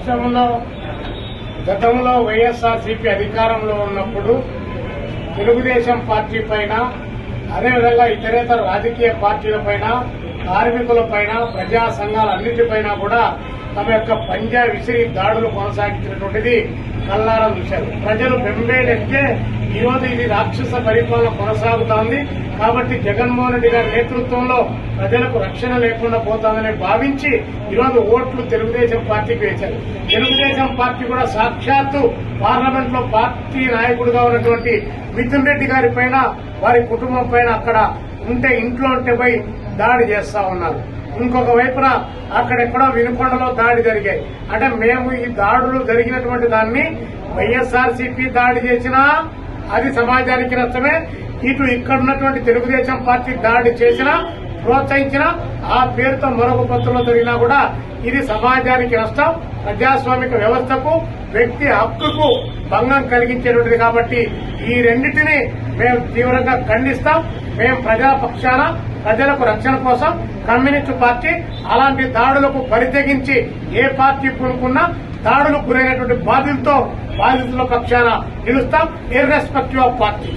రాష్ట్రంలో గతంలో వైఎస్ఆర్సీపీ అధికారంలో ఉన్నప్పుడు తెలుగుదేశం పార్టీ పైన, అదేవిధంగా ఇతరేతర రాజకీయ పార్టీలపైన, కార్మికులపైన, ప్రజా సంఘాలన్నింటిపైన కూడా తమ యొక్క పంజా విసిరి దాడులు కొనసాగించినటువంటిది కల్లారా చూశారు. ప్రజలు బెంబేలెత్తే ఈరోజు ఇది రాక్షస పరిపాలన కొనసాగుతోంది కాబట్టి జగన్మోహన్ రెడ్డి గారి నేతృత్వంలో ప్రజలకు రక్షణ లేకుండా పోతుందని భావించి ఈరోజు ఓట్లు తెలుగుదేశం పార్టీకి వేశారు. తెలుగుదేశం పార్టీ కూడా సాక్షాత్తు పార్లమెంట్ లో పార్టీ నాయకుడిగా ఉన్నటువంటి మిథున్ రెడ్డి గారి పైన, వారి కుటుంబం పైన అక్కడ ఇంట్లో ఉంటే పోయి దాడి చేస్తా ఉన్నారు. ఇంకొక వైపున అక్కడెక్కడో వినుకొండలో దాడి జరిగాయి. అంటే మేము ఈ దాడులు జరిగినటువంటి దాన్ని వైఎస్ఆర్సీపీ దాడి చేసినా అది సమాజానికి నష్టమే, ఇటు ఇక్కడున్నటువంటి తెలుగుదేశం పార్టీ దాడి చేసినా, ప్రోత్సహించినా, ఆ పేరుతో మరొక పత్రంలో జరిగినా కూడా ఇది సమాజానికి నష్టం, ప్రజాస్వామిక వ్యవస్థకు, వ్యక్తి హక్కుకు భంగం కలిగించేటువంటిది. కాబట్టి ఈ రెండింటినీ మేము తీవ్రంగా ఖండిస్తాం. మేము ప్రజల పక్షాన, ప్రజలకు రక్షణ కోసం కమ్యూనిస్టు పార్టీ అలాంటి దాడులకు పరితెగించి ఏ పార్టీ పూనుకున్నా దాడులకు గురైనటువంటి బాధితుల పక్షాన నిలుస్తాం, ఇర్రెస్పెక్టివ్ ఆఫ్ పార్టీ.